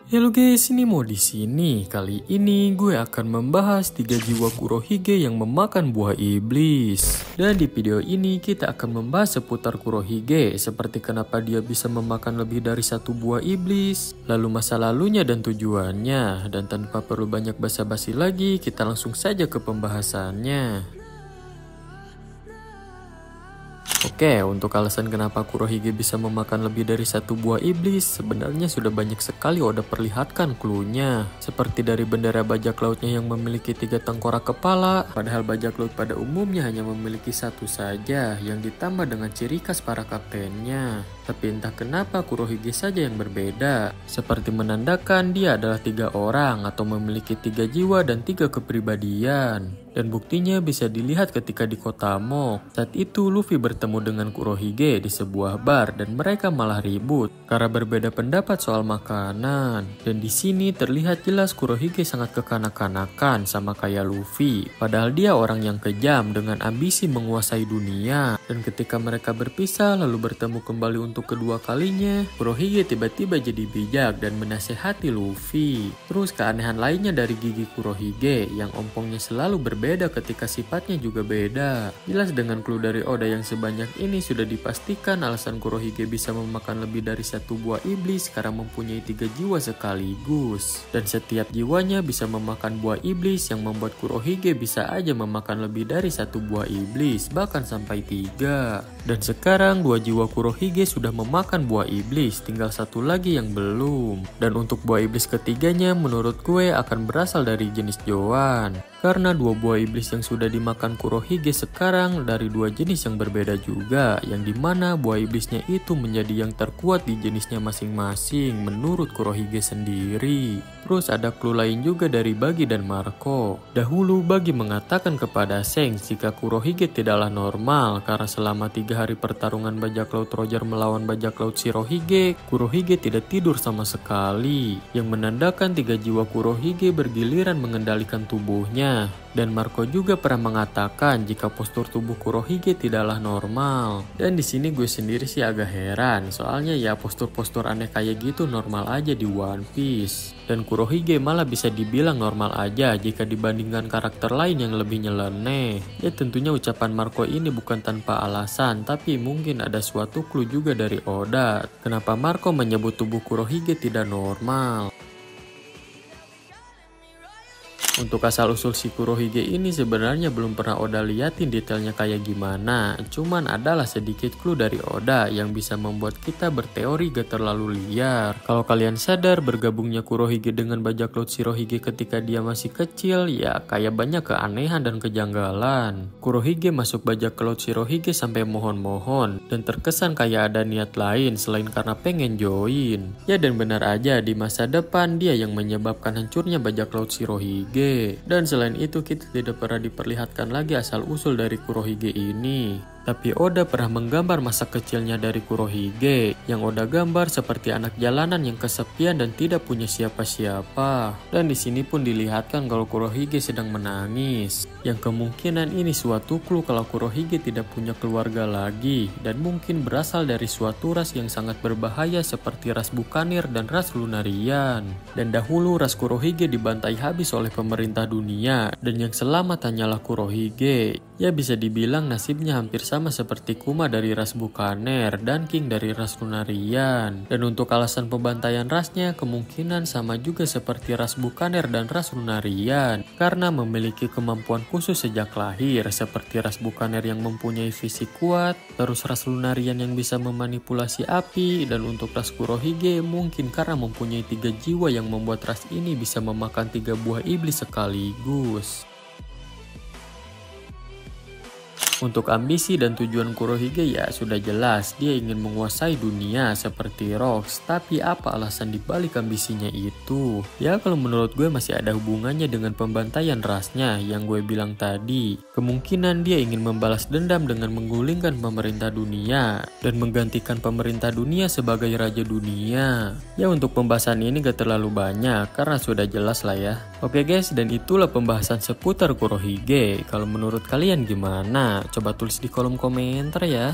Halo guys, ini mau di sini. Kali ini gue akan membahas 3 jiwa Kurohige yang memakan buah iblis. Dan di video ini kita akan membahas seputar Kurohige, seperti kenapa dia bisa memakan lebih dari satu buah iblis, lalu masa lalunya dan tujuannya. Dan tanpa perlu banyak basa-basi lagi, kita langsung saja ke pembahasannya. Oke, untuk alasan kenapa Kurohige bisa memakan lebih dari satu buah iblis, sebenarnya sudah banyak sekali Oda perlihatkan cluenya. Seperti dari bendera bajak lautnya yang memiliki 3 tengkorak kepala, padahal bajak laut pada umumnya hanya memiliki satu saja, yang ditambah dengan ciri khas para kaptennya. Tapi entah kenapa Kurohige saja yang berbeda, seperti menandakan dia adalah 3 orang atau memiliki 3 jiwa dan 3 kepribadian. Dan buktinya bisa dilihat ketika di kota Mok. Saat itu Luffy bertemu dengan Kurohige di sebuah bar dan mereka malah ribut karena berbeda pendapat soal makanan. Dan di sini terlihat jelas Kurohige sangat kekanak-kanakan sama kayak Luffy. Padahal dia orang yang kejam dengan ambisi menguasai dunia. Dan ketika mereka berpisah lalu bertemu kembali untuk kedua kalinya, Kurohige tiba-tiba jadi bijak dan menasehati Luffy. Terus keanehan lainnya dari gigi Kurohige yang ompongnya selalu berbeda ketika sifatnya juga beda. Jelas dengan clue dari Oda yang sebanyak ini sudah dipastikan alasan Kurohige bisa memakan lebih dari satu buah iblis karena mempunyai 3 jiwa sekaligus. Dan setiap jiwanya bisa memakan buah iblis yang membuat Kurohige bisa aja memakan lebih dari satu buah iblis, bahkan sampai 3. Dan sekarang 2 jiwa Kurohige sudah memakan buah iblis, tinggal satu lagi yang belum. Dan untuk buah iblis ketiganya menurut gue akan berasal dari jenis Joan. Karena 2 buah iblis yang sudah dimakan Kurohige sekarang dari 2 jenis yang berbeda juga, yang dimana buah iblisnya itu menjadi yang terkuat di jenisnya masing-masing menurut Kurohige sendiri. Terus ada clue lain juga dari Buggy dan Marco. Dahulu Buggy mengatakan kepada Shanks jika Kurohige tidaklah normal karena selama 3 hari pertarungan bajak laut Roger melawan bajak laut Shirohige, Kurohige tidak tidur sama sekali, yang menandakan 3 jiwa Kurohige bergiliran mengendalikan tubuhnya. Dan Marco juga pernah mengatakan jika postur tubuh Kurohige tidaklah normal. Dan di sini gue sendiri sih agak heran, soalnya ya postur-postur aneh kayak gitu normal aja di One Piece. Dan Kurohige malah bisa dibilang normal aja jika dibandingkan karakter lain yang lebih nyeleneh. Ya tentunya ucapan Marco ini bukan tanpa alasan, tapi mungkin ada suatu clue juga dari Oda kenapa Marco menyebut tubuh Kurohige tidak normal. Untuk asal-usul si Kurohige ini sebenarnya belum pernah Oda liatin detailnya kayak gimana. Cuman adalah sedikit clue dari Oda yang bisa membuat kita berteori gak terlalu liar. Kalau kalian sadar bergabungnya Kurohige dengan bajak laut Shirohige ketika dia masih kecil, ya kayak banyak keanehan dan kejanggalan. Kurohige masuk bajak laut Shirohige sampai mohon-mohon dan terkesan kayak ada niat lain selain karena pengen join. Ya dan benar aja di masa depan dia yang menyebabkan hancurnya bajak laut Shirohige. Dan selain itu kita tidak pernah diperlihatkan lagi asal-usul dari Kurohige ini. Tapi Oda pernah menggambar masa kecilnya dari Kurohige, yang Oda gambar seperti anak jalanan yang kesepian dan tidak punya siapa-siapa. Dan di sini pun dilihatkan kalau Kurohige sedang menangis, yang kemungkinan ini suatu clue kalau Kurohige tidak punya keluarga lagi, dan mungkin berasal dari suatu ras yang sangat berbahaya seperti ras Buccaneer dan ras Lunarian. Dan dahulu ras Kurohige dibantai habis oleh pemerintah dunia, dan yang selamat hanyalah Kurohige. Ya bisa dibilang nasibnya hampir sama seperti Kuma dari ras Buccaneer dan King dari ras Lunarian. Dan untuk alasan pembantaian rasnya kemungkinan sama juga seperti ras Buccaneer dan ras Lunarian, karena memiliki kemampuan khusus sejak lahir seperti ras Buccaneer yang mempunyai fisik kuat, terus ras Lunarian yang bisa memanipulasi api, dan untuk ras Kurohige mungkin karena mempunyai 3 jiwa yang membuat ras ini bisa memakan 3 buah iblis sekaligus. Untuk ambisi dan tujuan Kurohige ya sudah jelas, dia ingin menguasai dunia seperti Rocks. Tapi apa alasan dibalik ambisinya itu? Ya kalau menurut gue masih ada hubungannya dengan pembantaian rasnya yang gue bilang tadi. Kemungkinan dia ingin membalas dendam dengan menggulingkan pemerintah dunia dan menggantikan pemerintah dunia sebagai raja dunia. Ya untuk pembahasan ini gak terlalu banyak karena sudah jelas lah ya. Oke guys, dan itulah pembahasan seputar Kurohige. Kalau menurut kalian gimana? Coba tulis di kolom komentar ya.